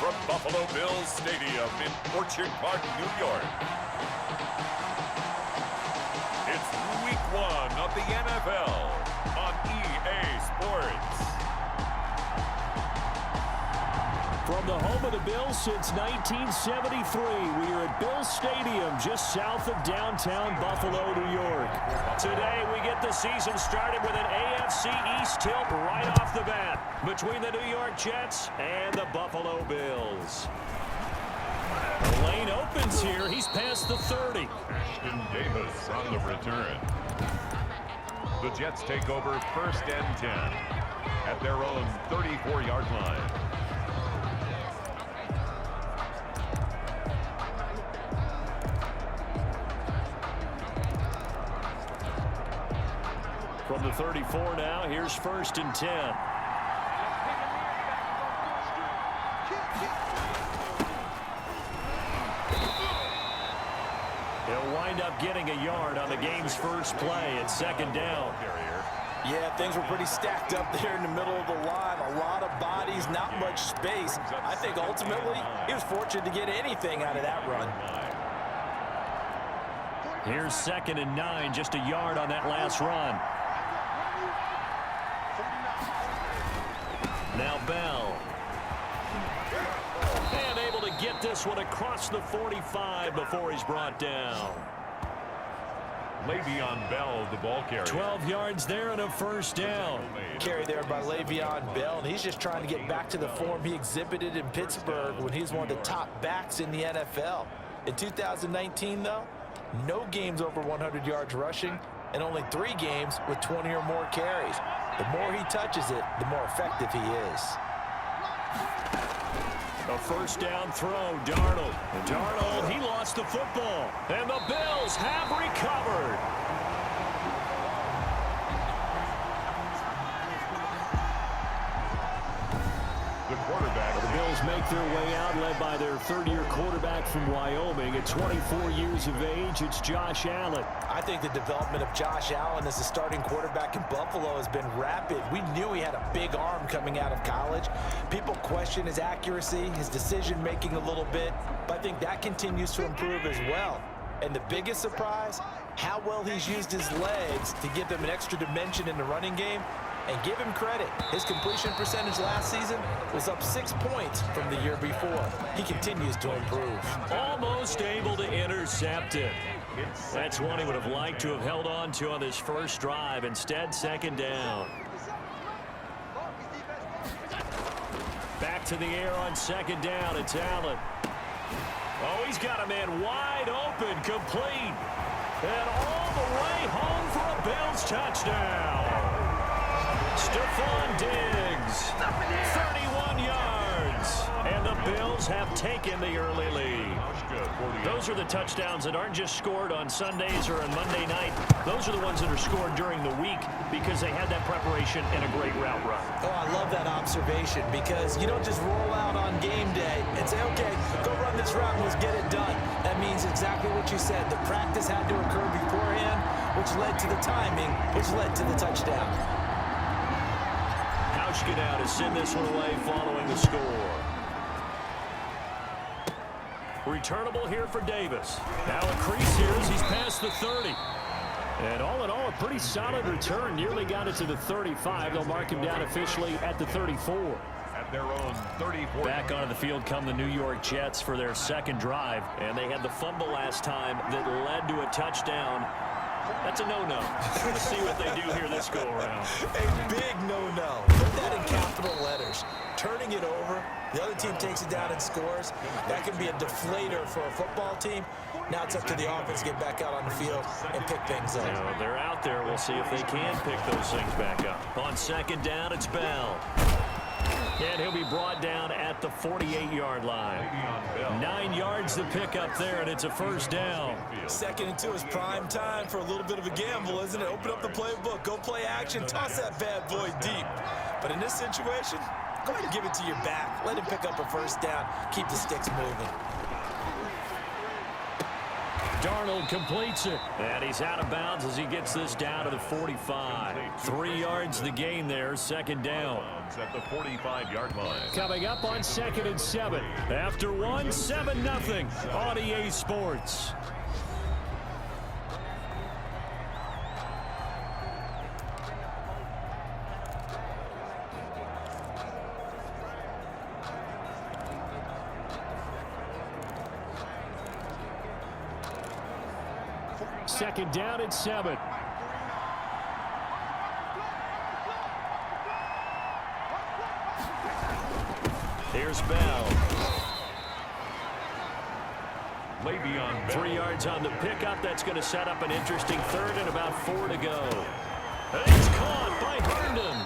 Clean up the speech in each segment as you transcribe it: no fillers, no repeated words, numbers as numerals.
from Buffalo Bills Stadium in Orchard Park, New York. It's Week 1 of the NFL on EA Sports. From the home of the Bills since 1973, we are at Bills Stadium just south of downtown Buffalo, New York. Today, we get the season started with an AFC East tilt right off the bat between the New York Jets and the Buffalo Bills. The lane opens here. He's past the 30. Ashton Davis on the return. The Jets take over 1st and 10 at their own 34-yard line. From the 34 now, here's 1st and 10. He'll wind up getting a yard on the game's first play at 2nd down. Yeah, things were pretty stacked up there in the middle of the line. A lot of bodies, not much space. I think ultimately he was fortunate to get anything out of that run. Here's 2nd and 9, just a yard on that last run. Now Bell. And able to get this one across the 45 before he's brought down. Le'Veon Bell, the ball carrier. 12 yards there and a 1st down. Carry there by Le'Veon Bell, and he's just trying to get back to the form he exhibited in Pittsburgh when he was one of the top backs in the NFL. In 2019, though, no games over 100 yards rushing and only 3 games with 20 or more carries. The more he touches it, the more effective he is. A 1st down throw, Darnold. And Darnold, he lost the football. And the Bills have recovered. The quarterback. The Bills make their way out, led by their 3rd-year quarterback from Wyoming. At 24 years of age, it's Josh Allen. I think the development of Josh Allen as a starting quarterback in Buffalo has been rapid. We knew he had a big arm coming out of college. People question his accuracy, his decision-making a little bit, but I think that continues to improve as well. And the biggest surprise, how well he's used his legs to give him an extra dimension in the running game. And give him credit. His completion percentage last season was up 6 points from the year before. He continues to improve. Almost able to intercept it. That's one he would have liked to have held on to on this first drive. Instead, 2nd down. Back to the air on 2nd down. It's Allen. Oh, he's got a man wide open, complete. And all the way home for a Bills touchdown. Stephon Diggs, 31 yards, and the Bills have taken the early lead. Those are the touchdowns that aren't just scored on Sundays or on Monday night. Those are the ones that are scored during the week because they had that preparation and a great route run. Oh, I love that observation because you don't just roll out on game day and say, okay, go run this route and let's get it done. That means exactly what you said. The practice had to occur beforehand, which led to the timing, which led to the touchdown. Get out to send this one away following the score. Returnable here for Davis. Now a crease here as he's past the 30. And all in all, a pretty solid return. Nearly got it to the 35. They'll mark him down officially at the 34. At their own 34. Back onto the field come the New York Jets for their 2nd drive. And they had the fumble last time that led to a touchdown. That's a no-no. Let's see what they do here this go-around. A big no-no. Put that in capital letters. Turning it over, the other team takes it down and scores. That can be a deflator for a football team. Now it's up to the offense to get back out on the field and pick things up. Now, they're out there. We'll see if they can pick those things back up. On 2nd down, it's Bell. And he'll be brought down at the 48-yard line. 9 yards to pick up there, and it's a 1st down. 2nd and 2 is prime time for a little bit of a gamble, isn't it? Open up the playbook, go play action, toss that bad boy deep. But in this situation, go ahead and give it to your back. Let him pick up a 1st down. Keep the sticks moving. Darnold completes it. And he's out of bounds as he gets this down to the 45. 3 yards the gain there, second down. At the 45-yard line. Coming up on 2nd and 7. After 1, 7-0 on EA Sports. Second down and 7. Here's Bell. Le'Veon Bell. 3 yards on the pickup. That's going to set up an interesting third and about 4 to go. And it's caught by Herndon.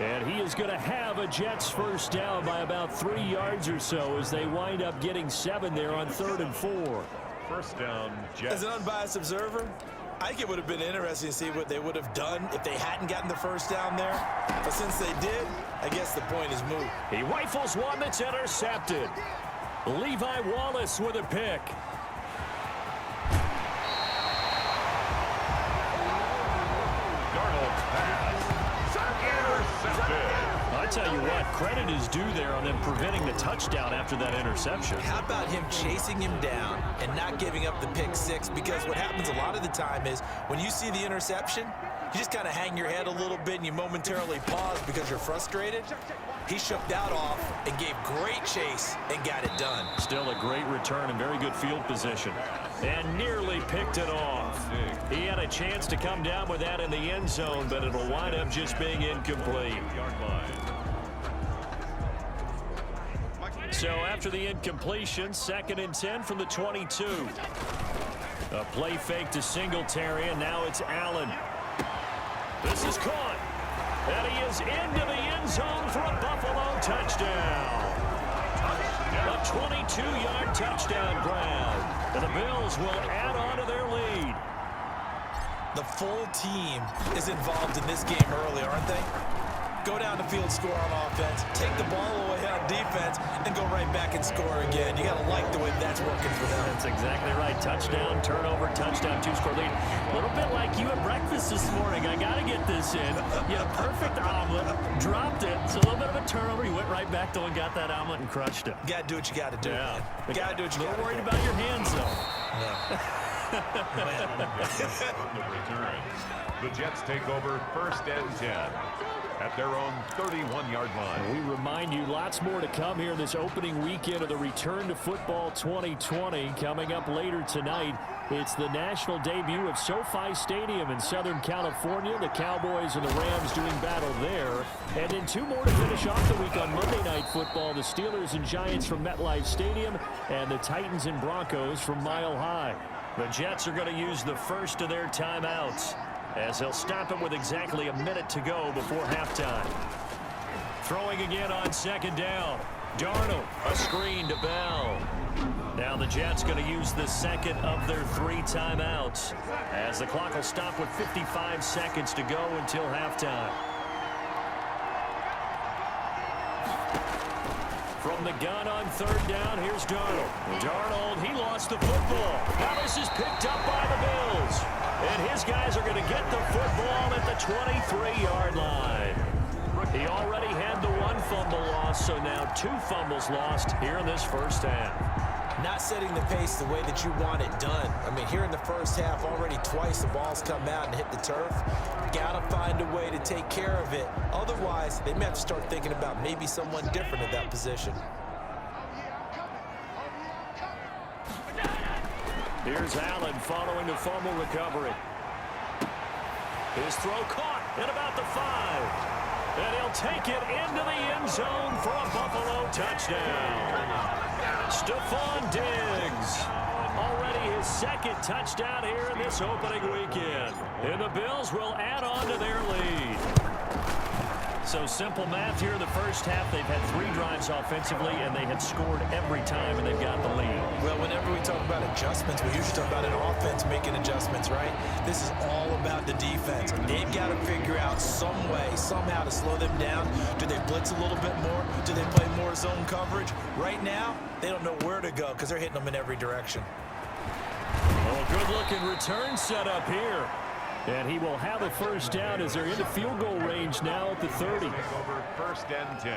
And he is going to have a Jets first down by about 3 yards or so as they wind up getting 7 there on 3rd and 4. First down, Jets. As an unbiased observer, I think it would have been interesting to see what they would have done if they hadn't gotten the first down there. But since they did, I guess the point is moot. He rifles one that's intercepted. Levi Wallace with a pick. Darnold's pass. Intercepted. I tell you what, credit is due there on them preventing the touchdown after that interception. How about him chasing him down and not giving up the pick six? Because what happens a lot of the time is when you see the interception, you just kind of hang your head a little bit and you momentarily pause because you're frustrated. He shook that off and gave great chase and got it done. Still a great return and very good field position. And nearly picked it off. He had a chance to come down with that in the end zone, but it'll wind up just being incomplete. So after the incompletion, 2nd and 10 from the 22. A play fake to Singletary, and now it's Allen. This is caught. And he is into the end zone for a Buffalo touchdown. A 22-yard touchdown grab. And the Bills will add on to their lead. The full team is involved in this game early, aren't they? Go down the field, score on offense, take the ball away on defense, and go right back and score again. You got to like the way that's working for them. That's exactly right. Touchdown, turnover, touchdown, 2-score lead. A little bit like you at breakfast this morning. I got to get this in. You had a perfect omelet, dropped it. It's a little bit of a turnover. You went right back though and got that omelet and crushed it. You got to do what you got to do. Yeah. You got to do what you got to do. A little worried about your hands though. No. On the return. The Jets take over 1st and 10. At their own 31-yard line. We remind you lots more to come here this opening weekend of the Return to Football 2020. Coming up later tonight, it's the national debut of SoFi Stadium in Southern California. The Cowboys and the Rams doing battle there. And then 2 more to finish off the week on Monday Night Football. The Steelers and Giants from MetLife Stadium and the Titans and Broncos from Mile High. The Jets are going to use the first of their timeouts, as they'll stop it with exactly a minute to go before halftime. Throwing again on 2nd down. Darnold, a screen to Bell. Now the Jets going to use the second of their 3 timeouts, as the clock will stop with 55 seconds to go until halftime. From the gun on 3rd down, here's Darnold. Darnold, he lost the football. Now this is picked up by the Bills. And his guys are going to get the football at the 23-yard line. He already had the 1 fumble loss, so now 2 fumbles lost here in this first half. Not setting the pace the way that you want it done. I mean, here in the first half, already twice the ball's come out and hit the turf. Got to find a way to take care of it. Otherwise, they may have to start thinking about maybe someone different at that position. Here's Allen following the fumble recovery. His throw caught at about the 5. And he'll take it into the end zone for a Buffalo touchdown. Stephon Diggs. Already his 2nd touchdown here in this opening weekend. And the Bills will add on to their lead. So simple math here in the first half. They've had 3 drives offensively, and they had scored every time, and they've got the lead. Well, whenever we talk about adjustments, we usually talk about an offense making adjustments, right? This is all about the defense. They've got to figure out some way, somehow to slow them down. Do they blitz a little bit more? Do they play more zone coverage? Right now, they don't know where to go because they're hitting them in every direction. Good-looking return set up here. And he will have a first down as they're into field goal range now at the 30. Over first and 10.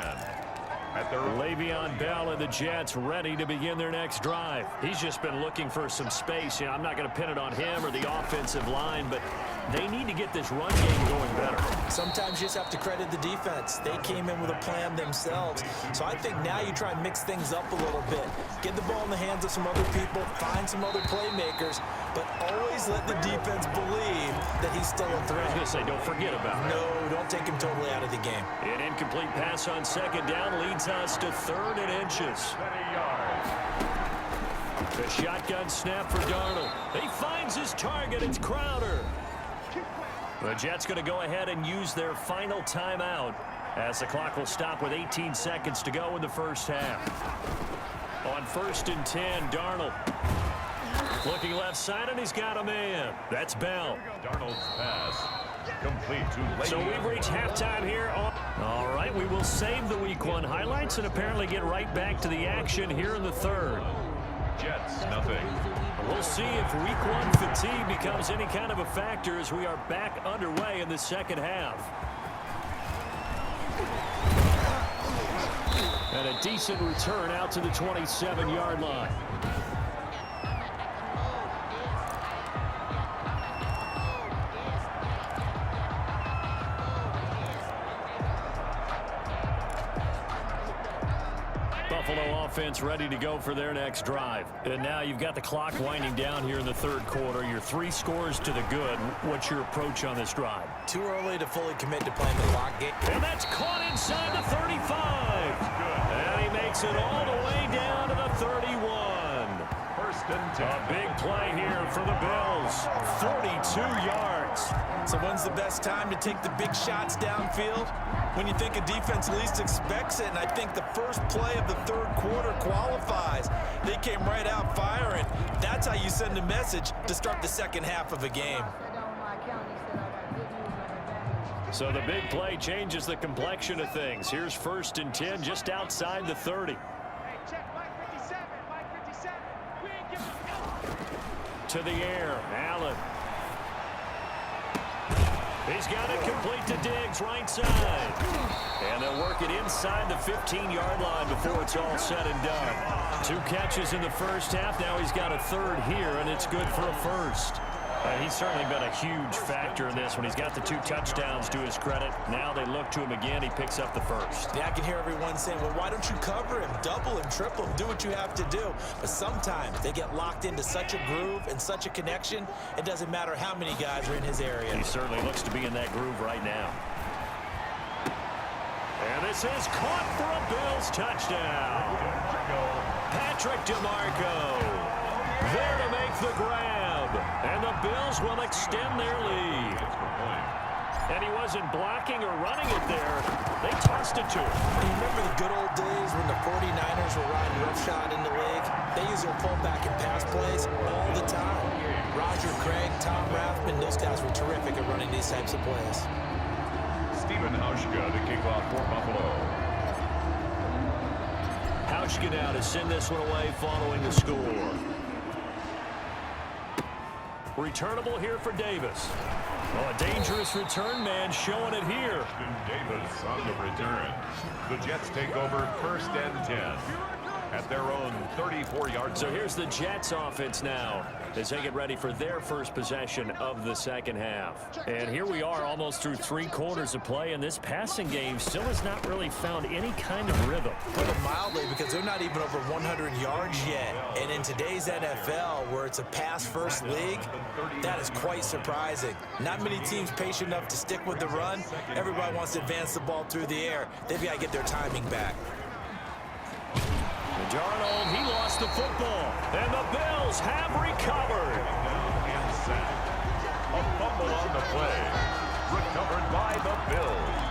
At their Le'Veon Bell and the Jets ready to begin their next drive. He's just been looking for some space. I'm not going to pin it on him or the offensive line, but they need to get this run game going better. Sometimes you just have to credit the defense. They came in with a plan themselves. So I think now you try and mix things up a little bit. Get the ball in the hands of some other people, find some other playmakers, but always let the defense believe that he's still a threat. I was going to say, don't forget about it. No, don't take him totally out of the game. An incomplete pass on second down leads us to 3rd and inches. 20 yards. The shotgun snap for Darnold. He finds his target. It's Crowder. The Jets going to go ahead and use their final timeout as the clock will stop with 18 seconds to go in the first half. On 1st and 10, Darnold. Looking left side, and he's got a man. That's Bell. Darnold's pass complete to Le'Veon. So we've reached halftime here. All right, we will save the Week 1 highlights and apparently get right back to the action here in the 3rd. Jets, nothing. We'll see if Week 1 fatigue becomes any kind of a factor as we are back underway in the second half. And a decent return out to the 27-yard line. Buffalo offense ready to go for their next drive. And now you've got the clock winding down here in the 3rd quarter. Your 3 scores to the good. What's your approach on this drive? Too early to fully commit to playing the clock game. And that's caught inside the 35. And he makes it all the way down to the 31. First and 10. A big play here for the Bills. 42 yards. So when's the best time to take the big shots downfield? When you think a defense least expects it, and I think the first play of the 3rd quarter qualifies. They came right out firing. That's how you send a message to start the second half of a game. So the big play changes the complexion of things. Here's 1st and 10 just outside the 30. To the air, Allen. He's got it complete to Diggs, right side. And they'll work it inside the 15-yard line before it's all said and done. 2 catches in the first half. Now he's got a 3rd here, and it's good for a first. He's certainly been a huge factor in this when he's got the 2 touchdowns to his credit. Now they look to him again. He picks up the first. Yeah, I can hear everyone saying, well, why don't you cover him, double him, triple him, do what you have to do. But sometimes they get locked into such a groove and such a connection, it doesn't matter how many guys are in his area. He certainly looks to be in that groove right now. And this is caught for a Bills touchdown. Patrick DeMarco there to make the grab. And the Bills will extend their lead. And he wasn't blocking or running it there. They tossed it to him. You remember the good old days when the 49ers were riding roughshod in the league? They use their fullback in pass plays all the time. Roger Craig, Tom Rathman, those guys were terrific at running these types of plays. Stephen Hauschka to kick off for Buffalo. Hauschka now to send this one away following the score. Returnable here for Davis. Oh, a dangerous return man showing it here. Davis on the return. The Jets take over 1st and 10 at their own 34-yard. So here's the Jets offense now as they get ready for their first possession of the second half. And here we are almost through 3 quarters of play, and this passing game still has not really found any kind of rhythm. Put it mildly, because they're not even over 100 yards yet. And in today's NFL, where it's a pass-first league, that is quite surprising. Not many teams patient enough to stick with the run. Everybody wants to advance the ball through the air. They've got to get their timing back. Darnold, he lost the football, and the Bills have recovered. And sack. A fumble on the play. Recovered by the Bills.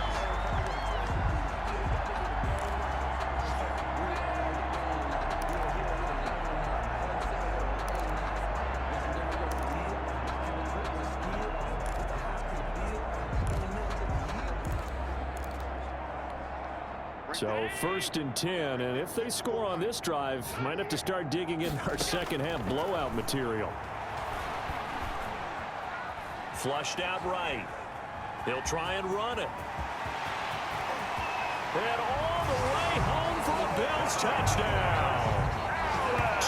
So 1st and 10, and if they score on this drive, might have to start digging in our second half blowout material. Flushed out right. He'll try and run it. And all the way home for a Bills touchdown.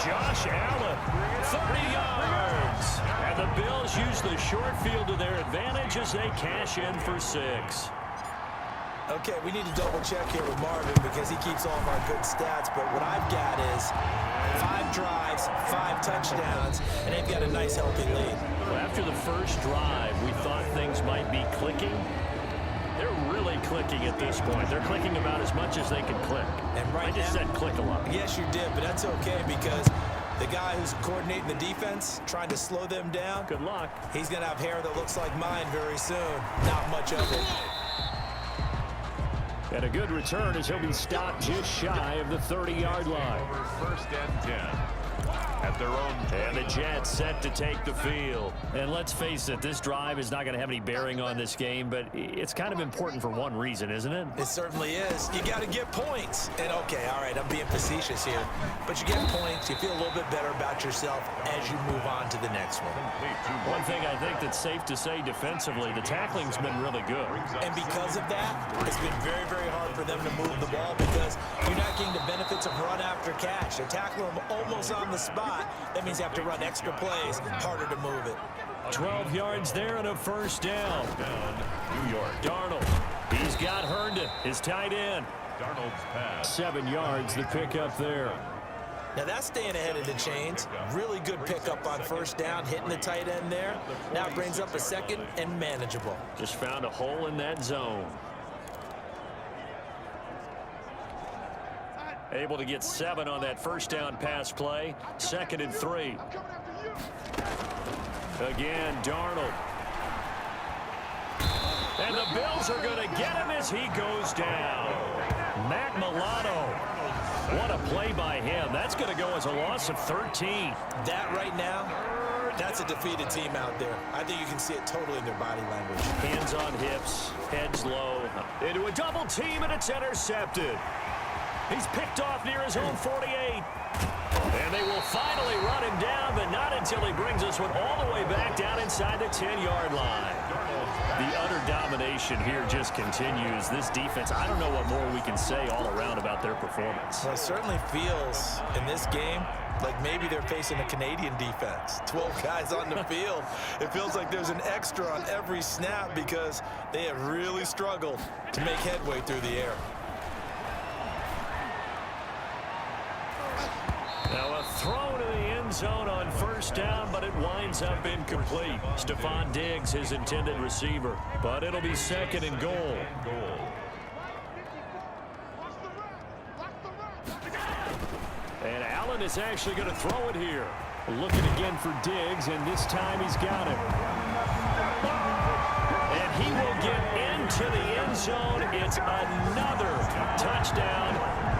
Josh Allen, 30 yards. And the Bills use the short field to their advantage as they cash in for 6. Okay, we need to double check here with Marvin because he keeps all of our good stats. But what I've got is 5 drives, 5 touchdowns, and they've got a nice healthy lead. Well, after the first drive, we thought things might be clicking. They're really clicking at this point. They're clicking about as much as they can click. And right I just said click a lot. Yes, you did, but that's okay because the guy who's coordinating the defense, trying to slow them down, good luck. He's going to have hair that looks like mine very soon. Not much of it. And a good return as he'll be stopped just shy of the 30-yard line. Over first and 10 at their own. And the Jets set to take the field. And let's face it, this drive is not going to have any bearing on this game, but it's kind of important for one reason, isn't it? It certainly is. You got to get points. And okay, all right, I'm being facetious here, but you get points, you feel a little bit better about yourself as you move on to the next one. One thing I think that's safe to say defensively, the tackling's been really good. And because of that, it's been very, very hard for them to move the ball because you're not getting the benefits of run after catch. They tackle them almost on the spot. That means you have to run extra plays, harder to move it. 12 yards there and a first down. New York. Darnold. He's got Herndon, his tight end. Darnold's pass. 7 yards, the pickup there. Now that's staying ahead of the chains. Really good pickup on first down, hitting the tight end there. Now it brings up a second and manageable. Just found a hole in that zone. Able to get 7 on that first down pass play. 2nd and 3. Again, Darnold. And the Bills are going to get him as he goes down. Matt Milano. What a play by him. That's going to go as a loss of 13. That right now, that's a defeated team out there. I think you can see it totally in their body language. Hands on hips, heads low. Into a double team, and it's intercepted. He's picked off near his own 48. And they will finally run him down, but not until he brings this one all the way back down inside the 10-yard line. The utter domination here just continues. This defense, I don't know what more we can say all around about their performance. Well, it certainly feels in this game like maybe they're facing a Canadian defense. 12 guys on the field. It feels like there's an extra on every snap because they have really struggled to make headway through the air. Now a throw to the end zone on first down, but it winds up incomplete. Stephon Diggs, his intended receiver, but it'll be 2nd and goal. And Allen is actually going to throw it here. Looking again for Diggs, and this time he's got it. And he will get into the end zone. It's another touchdown.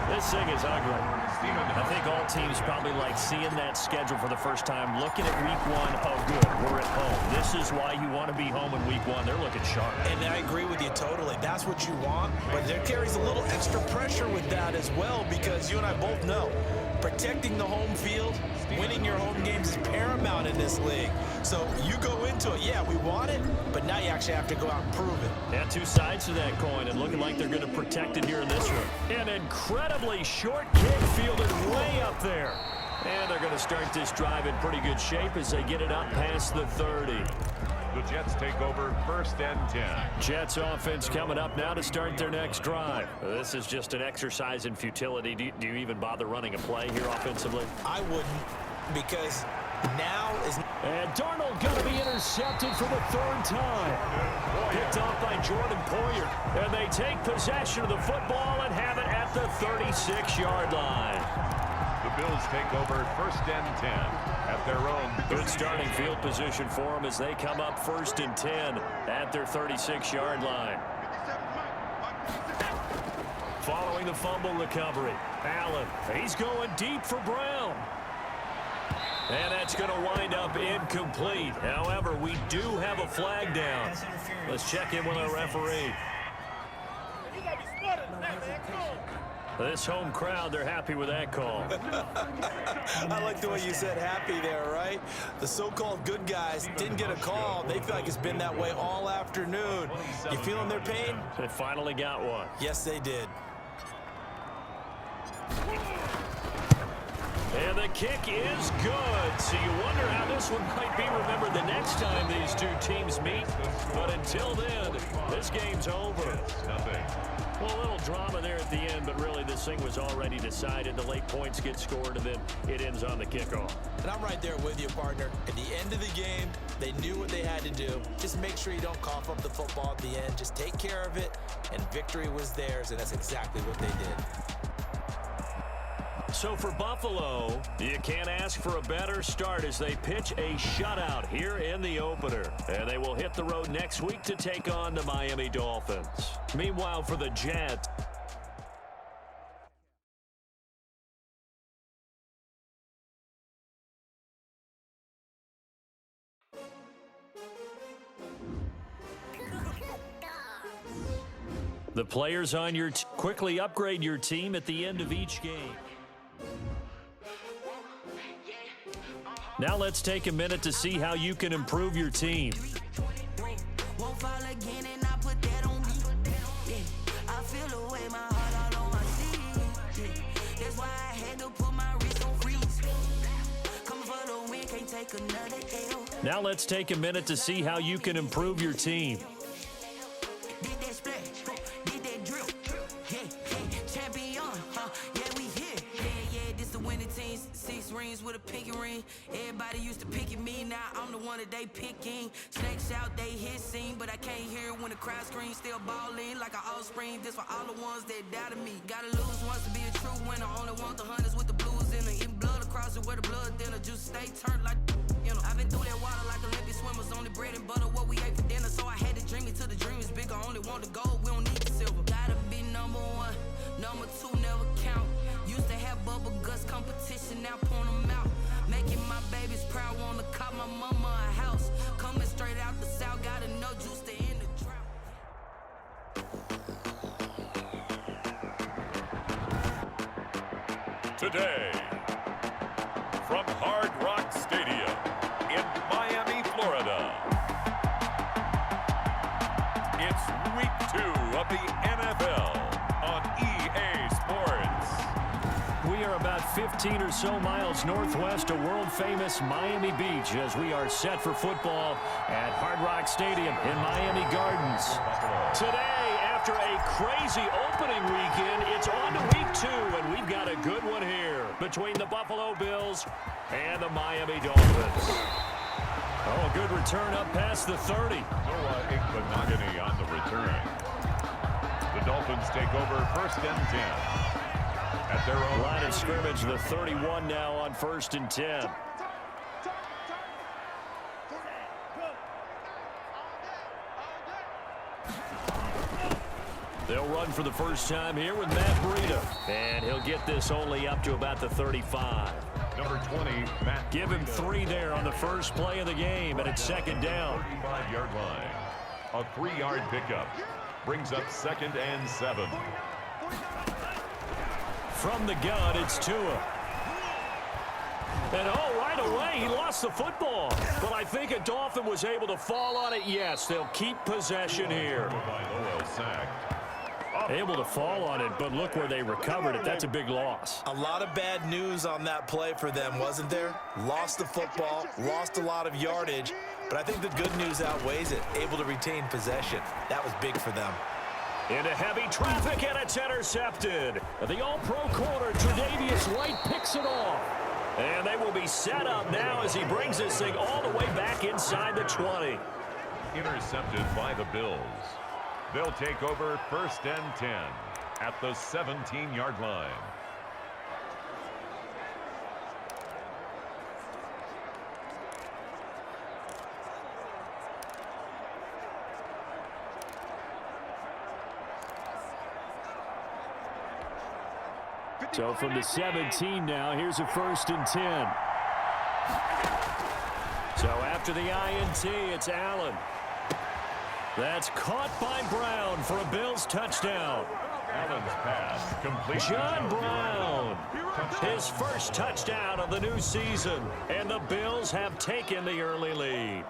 This thing is ugly. I think all teams probably like seeing that schedule for the first time, looking at week 1. Oh, good, we're at home. This is why you want to be home in week 1. They're looking sharp. And I agree with you totally. That's what you want, but there carries a little extra pressure with that as well because you and I both know protecting the home field, winning your home games is paramount in this league. So you go into it, yeah, we want it, but now you actually have to go out and prove it. Yeah, 2 sides to that coin, and looking like they're going to protect it here in this one. An incredibly short kick fielded way up there. And they're going to start this drive in pretty good shape as they get it up past the 30. The Jets take over first and 10. Jets offense coming up now to start their next drive. This is just an exercise in futility. Do you even bother running a play here offensively? I wouldn't, because now is... And Darnold going to be intercepted for the 3rd time. Picked off by Jordan Poyer. And they take possession of the football and have it at the 36-yard line. The Bills take over first and 10 at their own. Good starting field position for them as they come up 1st and 10 at their 36-yard line. Following the fumble recovery, Allen, he's going deep for Brown. And that's going to wind up incomplete. However, we do have a flag down. Let's check in with our referee. This home crowd, they're happy with that call. I like the way you said happy there, right? The so-called good guys didn't get a call. They feel like it's been that way all afternoon. You feeling their pain? They finally got one. Yes, they did. And the kick is good. So you wonder how this one might be remembered the next time these two teams meet. But until then, this game's over. Nothing. Well, a little drama there at the end, but really this thing was already decided. The late points get scored, and then it ends on the kickoff. And I'm right there with you, partner. At the end of the game, they knew what they had to do. Just make sure you don't cough up the football at the end. Just take care of it, and victory was theirs, and that's exactly what they did. So for Buffalo, you can't ask for a better start as they pitch a shutout here in the opener. And they will hit the road next week to take on the Miami Dolphins. Meanwhile, for the Jets, the players on your quickly upgrade your team at the end of each game. Now let's take a minute to see how you can improve your team. Now let's take a minute to see how you can improve your team. With a pinky ring, everybody used to pick at me. Now I'm the one that they picking. Snakes out, they hit scene, but I can't hear it when the crowd screams. Still balling like an offspring. This for all the ones that doubted me. Gotta lose once to be a true winner. Only want the hunters with the blues in it. Eating blood across it where the blood dinner. Juice stay turned like you know. I've been through that water like Olympic swimmers. Only bread and butter what we ate for dinner. So I had to dream it till the dream is bigger. Only want the gold, we don't need the silver. Gotta be number one, number two never count. Used to have bubble guts competition, now point them out. Making my babies proud, wanna call my mama a house. Coming straight out the south, got enough juice to end the drought. Today, from Hard Rock Stadium in Miami, Florida, it's week 2 of the NFL on EA Sports. We are about 15 or so miles northwest of world-famous Miami Beach as we are set for football at Hard Rock Stadium in Miami Gardens. Today, after a crazy opening weekend, it's on to week 2, and we've got a good one here between the Buffalo Bills and the Miami Dolphins. Oh, a good return up past the 30. Noah Igbinoghene on the return. The Dolphins take over 1st and 10. At their own Line of scrimmage, the 31 now on 1st and 10. They'll run for the first time here with Matt Breida. And he'll get this only up to about the 35. number 20, Matt. Give him 3 there on the first play of the game, and it's 2nd down. 35-yard line. A 3-yard pickup brings up 2nd and 7. From the gun, it's Tua. And right away, he lost the football. But I think a Dolphin was able to fall on it. Yes, they'll keep possession here. Able to fall on it, but look where they recovered it. That's a big loss. A lot of bad news on that play for them, wasn't there? Lost the football, lost a lot of yardage, but I think the good news outweighs it. Able to retain possession. That was big for them. Into heavy traffic, and it's intercepted. The all-pro corner, Tre'Davious White, picks it off. And they will be set up now as he brings this thing all the way back inside the 20. Intercepted by the Bills. They'll take over 1st and 10 at the 17-yard line. So from the 17 now, here's a 1st and 10. So after the INT, it's Allen. That's caught by Brown for a Bills touchdown. Allen's pass complete. John Brown, his first touchdown of the new season, and the Bills have taken the early lead.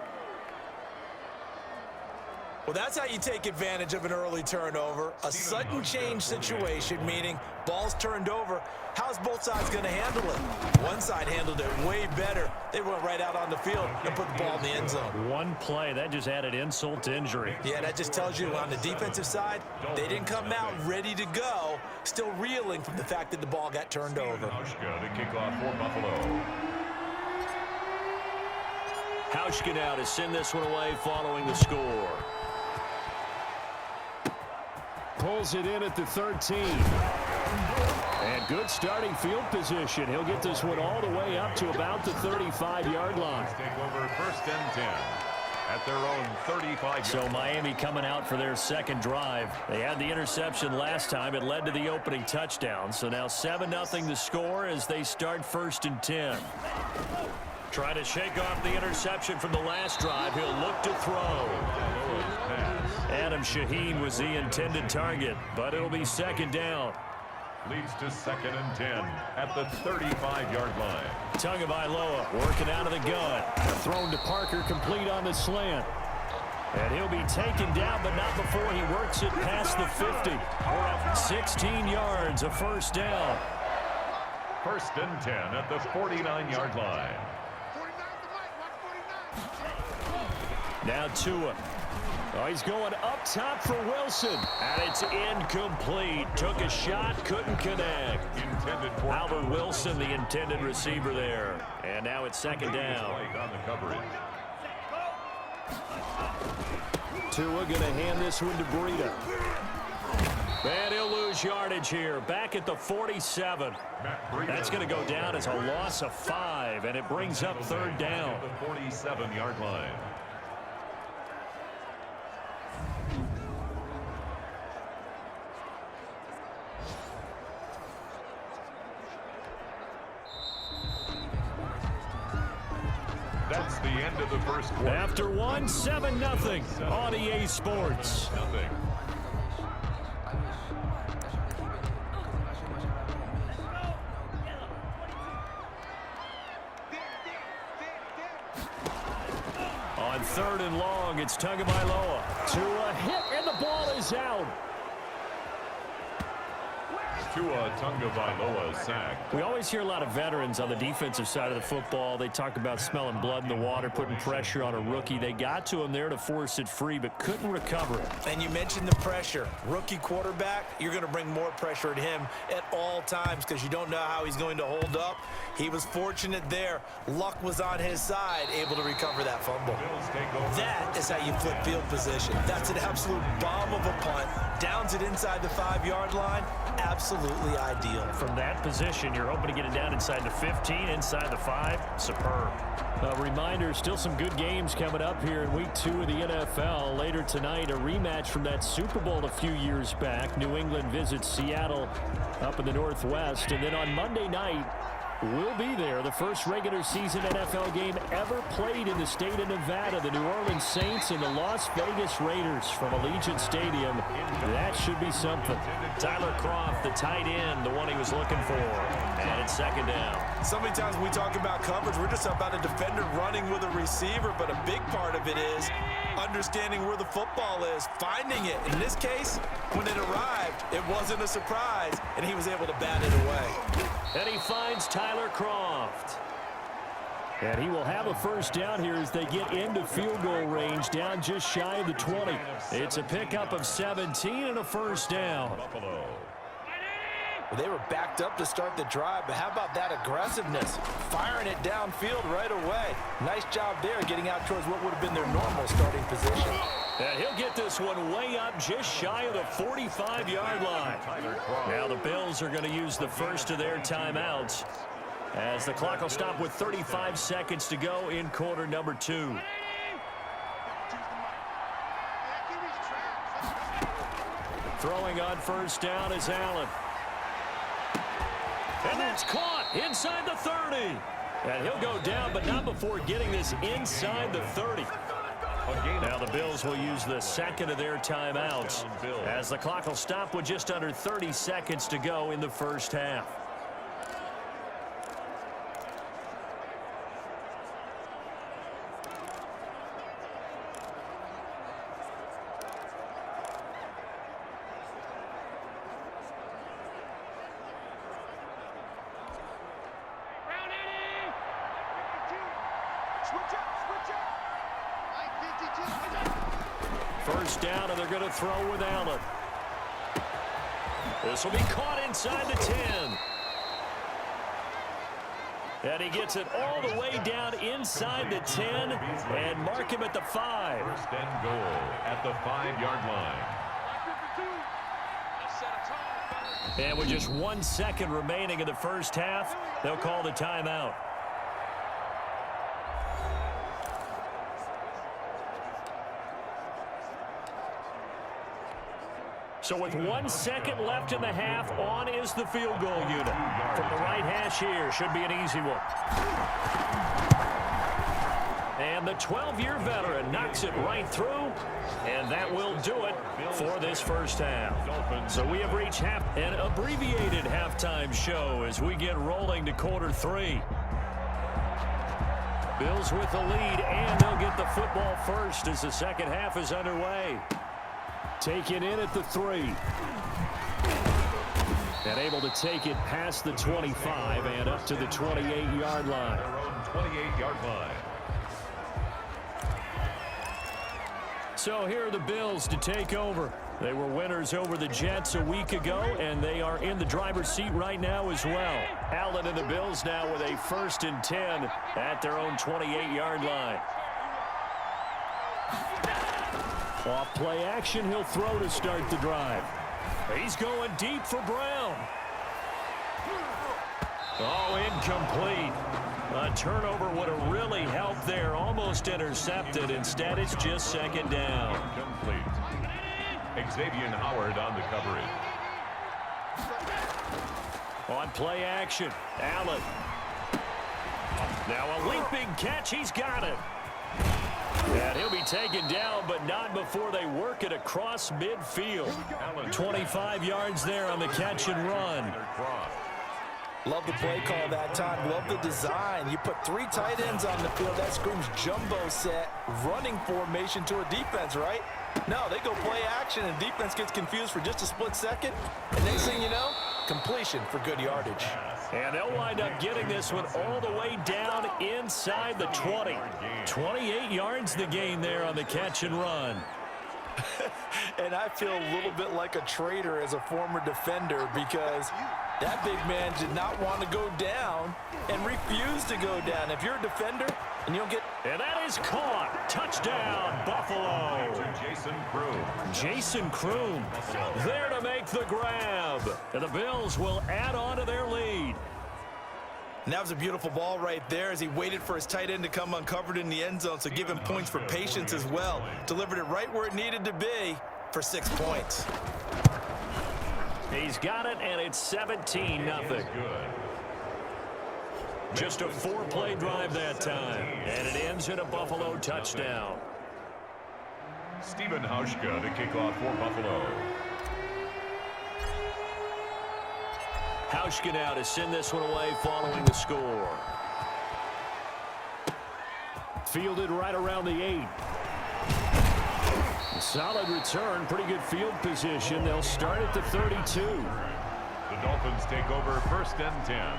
Well, that's how you take advantage of an early turnover. A sudden change situation, meaning ball's turned over. How's both sides going to handle it? One side handled it way better. They went right out on the field and put the ball in the end zone. One play, that just added insult to injury. Yeah, that just tells you on the defensive side, they didn't come out ready to go, still reeling from the fact that the ball got turned over. Hauschka to kick off for Buffalo. Hauschka now to send this one away following the score. Pulls it in at the 13. And good starting field position. He'll get this one all the way up to about the 35-yard line. Take over first and 10 at their own 35. So Miami coming out for their second drive. They had the interception last time. It led to the opening touchdown. So now 7-0 the score as they start first and 10. Trying to shake off the interception from the last drive. He'll look to throw. Adam Shaheen was the intended target, but it'll be second down. Leads to second and 10 at the 35-yard line. Tagovailoa working out of the gun. Thrown to Parker, complete on the slant. And he'll be taken down, but not before he works it past the 50. 16 yards, a first down. First and 10 at the 49-yard line. Now Tua. Oh, he's going up top for Wilson. And it's incomplete. Took a shot, couldn't connect. Intended for Albert Wilson, the intended receiver there. And now it's second down. on the coverage. Tua going to hand this one to Breida. And he'll lose yardage here. Back at the 47. That's going to go down as a loss of 5. And it brings up third down. The 47-yard line. That's the end of the first quarter. After one, 7-0 on EA Sports. Nothing. On third and long, it's Tagovailoa. Tua hit, and the ball is out. Tua Tagovailoa sack. We always hear a lot of veterans on the defensive side of the football. They talk about smelling blood in the water, putting pressure on a rookie. They got to him there to force it free, but couldn't recover it. And you mentioned the pressure. Rookie quarterback, you're going to bring more pressure at him at all times because you don't know how he's going to hold up. He was fortunate there. Luck was on his side, able to recover that fumble. That is how you flip field position. That's an absolute bomb of a punt. Downs it inside the 5-yard line. Absolutely ideal. From that position, you're hoping to get it down inside the 15, inside the 5. Superb. A reminder, still some good games coming up here in Week 2 of the NFL. Later tonight, a rematch from that Super Bowl a few years back. New England visits Seattle up in the Northwest. And then on Monday night, we'll be there. The first regular season NFL game ever played in the state of Nevada. The New Orleans Saints and the Las Vegas Raiders from Allegiant Stadium. That should be something. Tyler Kroft, the tight end, the one he was looking for. And it's second down. So many times when we talk about coverage, we're just about a defender running with a receiver, but a big part of it is understanding where the football is, finding it. In this case, when it arrived, it wasn't a surprise, and he was able to bat it away. And he finds Tyler Kroft. And he will have a first down here as they get into field goal range, down just shy of the 20. It's a pickup of 17 and a first down. Buffalo. They were backed up to start the drive, but how about that aggressiveness? Firing it downfield right away. Nice job there getting out towards what would have been their normal starting position. And he'll get this one way up just shy of the 45-yard line. Now the Bills are going to use the first of their timeouts as the clock will stop with 35 seconds to go in quarter number 2. Throwing on first down is Allen. And that's caught inside the 30. And he'll go down, but not before getting this inside the 30. Now the Bills will use the second of their timeouts as the clock will stop with just under 30 seconds to go in the first half. First down, and they're going to throw with Allen. This will be caught inside the 10. And he gets it all the way down inside the 10 and mark him at the 5. First and goal at the 5-yard line. And with just 1 second remaining in the first half, they'll call the timeout. So with 1 second left in the half, on is the field goal unit. From the right hash here, should be an easy one. And the 12-year veteran knocks it right through, and that will do it for this first half. So we have reached an abbreviated halftime show as we get rolling to quarter 3. Bills with the lead, and they'll get the football first as the second half is underway. Taken in at the 3. And able to take it past the 25 and up to the 28-yard line. Their own 28-yard line. So here are the Bills to take over. They were winners over the Jets a week ago, and they are in the driver's seat right now as well. Allen and the Bills now with a 1st and 10 at their own 28-yard line. Off play action, he'll throw to start the drive. He's going deep for Brown. Oh, incomplete. A turnover would have really helped there. Almost intercepted. Instead, it's just second down. Complete. Xavier Howard on the coverage. On play action, Allen. Now a leaping catch. He's got it. And he'll be taken down, but not before they work it across midfield. 25 yards there on the catch and run. Love the play call that time. Love the design. You put 3 tight ends on the field. That screams jumbo set, running formation to a defense, right? No, they go play action, and defense gets confused for just a split second. And next thing you know, completion for good yardage. And they'll wind up getting this one all the way down inside the 20. 28 yards the gain there on the catch and run. And I feel a little bit like a traitor as a former defender because that big man did not want to go down and refused to go down. If you're a defender and you'll get... And that is caught. Touchdown, Buffalo. Jason Kroom. Jason Kroom there to make the grab. And the Bills will add on to their lead. And that was a beautiful ball right there as he waited for his tight end to come uncovered in the end zone, so give him points for patience as well. Delivered it right where it needed to be for 6 points. He's got it, and it's 17-0. Just a 4-play drive that time, and it ends in a Buffalo touchdown. Stephen Hauschka to kick off for Buffalo. Hauschka now to send this one away following the score. Fielded right around the 8. Solid return, pretty good field position. They'll start at the 32. The Dolphins take over 1st and 10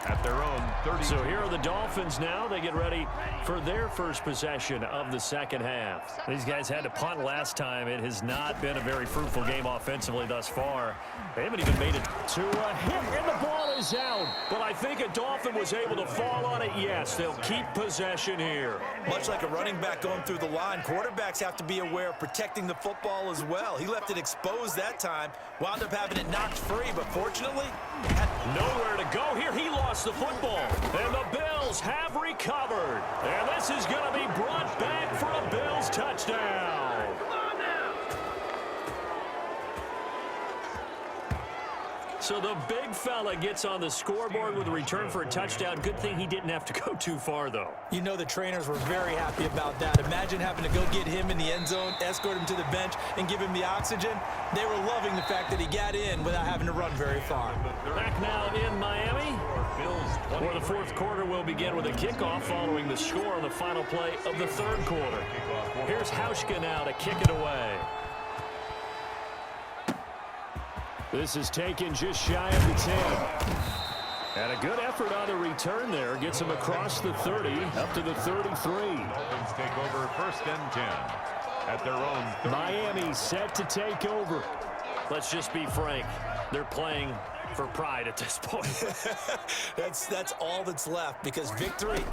at their own 30. So here are the Dolphins now. They get ready for their first possession of the second half. These guys had to punt last time. It has not been a very fruitful game offensively thus far. They haven't even made it to a hit, and the ball is out. But I think a Dolphin was able to fall on it. Yes, they'll keep possession here. Much like a running back going through the line, quarterbacks have to be aware of protecting the football as well. He left it exposed that time, wound up having it knocked free, but fortunately, had nowhere to go here. He lost the football, and the Bills have recovered. And this is going to be brought back for a Bills touchdown. So the big fella gets on the scoreboard with a return for a touchdown. Good thing he didn't have to go too far, though. You know the trainers were very happy about that. Imagine having to go get him in the end zone, escort him to the bench, and give him the oxygen. They were loving the fact that he got in without having to run very far. Back now in Miami, where the fourth quarter will begin with a kickoff following the score on the final play of the third quarter. Here's Hauschka now to kick it away. This is taken just shy of the 10. And a good effort on the return there. Gets him across the 30, up to the 33. Dolphins take over first and 10 at their own 30. Miami set to take over. Let's just be frank. They're playing for pride at this point. That's all that's left, because victory,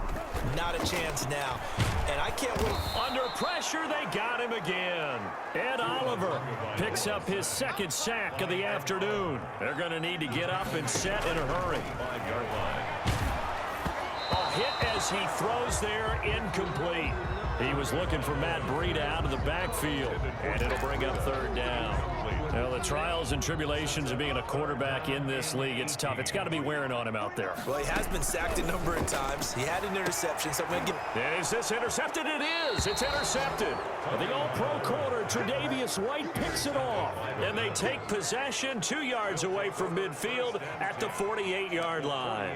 not a chance now. And I can't wait. Under pressure, they got him again. Ed Oliver picks up his second sack of the afternoon. They're going to need to get up and set in a hurry. 5-yard line. A hit as he throws there, incomplete. He was looking for Matt Breida out of the backfield, and it'll bring up third down. Well, the trials and tribulations of being a quarterback in this league, it's tough. It's got to be wearing on him out there. Well, he has been sacked a number of times. He had an interception, so I'm going to give... Is this intercepted? It is. It's intercepted. The all-pro corner, Tre'Davious White, picks it off. And they take possession 2 yards away from midfield at the 48-yard line.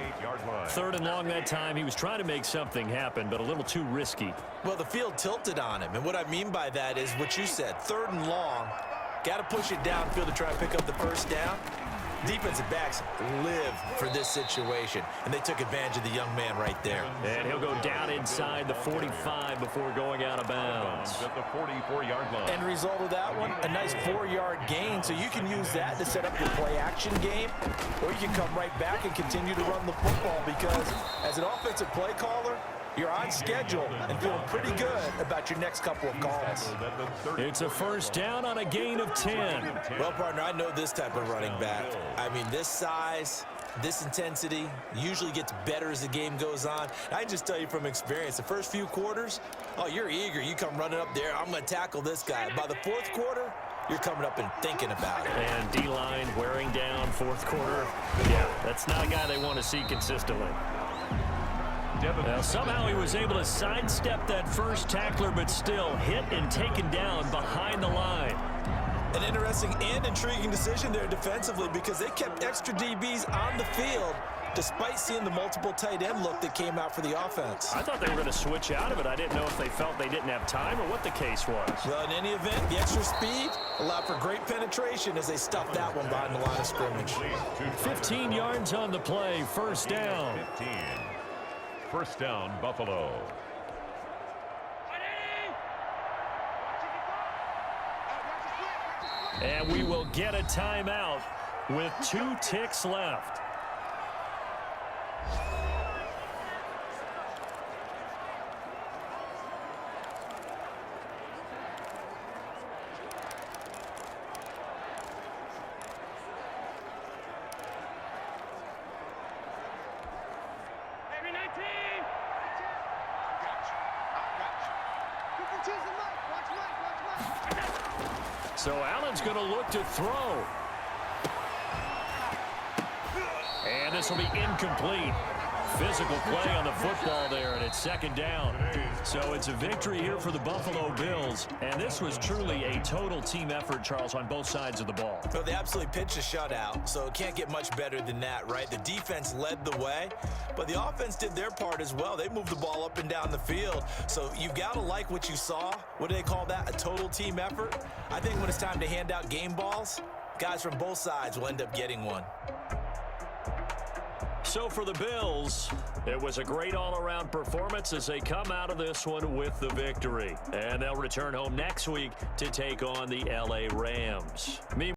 Third and long that time. He was trying to make something happen, but a little too risky. Well, the field tilted on him, and what I mean by that is what you said. Third and long. Got to push it downfield to try and pick up the first down. Defensive backs live for this situation, and they took advantage of the young man right there. And he'll go down inside the 45 before going out of bounds. At the 44-yard line. End result of that one, a nice 4-yard gain, so you can use that to set up your play-action game, or you can come right back and continue to run the football, because as an offensive play caller, you're on schedule and feeling pretty good about your next couple of calls. It's a first down on a gain of 10. Well, partner, I know this type of running back. I mean, this size, this intensity usually gets better as the game goes on. I can just tell you from experience, the first few quarters, oh, you're eager. You come running up there, I'm going to tackle this guy. By the fourth quarter, you're coming up and thinking about it. And D-line wearing down fourth quarter. Yeah, that's not a guy they want to see consistently. Well, somehow he was able to sidestep that first tackler, but still hit and taken down behind the line. An interesting and intriguing decision there defensively, because they kept extra DBs on the field despite seeing the multiple tight end look that came out for the offense. I thought they were going to switch out of it. I didn't know if they felt they didn't have time or what the case was. Well, in any event, the extra speed allowed for great penetration as they stuffed that one behind the line of scrimmage. 15 yards on the play, first down. 15. First down, Buffalo. And we will get a timeout with 2 ticks left. So Allen's going to look to throw. And this will be incomplete. Physical play on the football there, and it's second down. So it's a victory here for the Buffalo Bills. And this was truly a total team effort, Charles, on both sides of the ball. Well, they absolutely pitched a shutout, so it can't get much better than that, right? The defense led the way, but the offense did their part as well. They moved the ball up and down the field. So you've got to like what you saw. What do they call that? A total team effort? I think when it's time to hand out game balls, guys from both sides will end up getting one. So for the Bills, it was a great all-around performance as they come out of this one with the victory. And they'll return home next week to take on the LA Rams.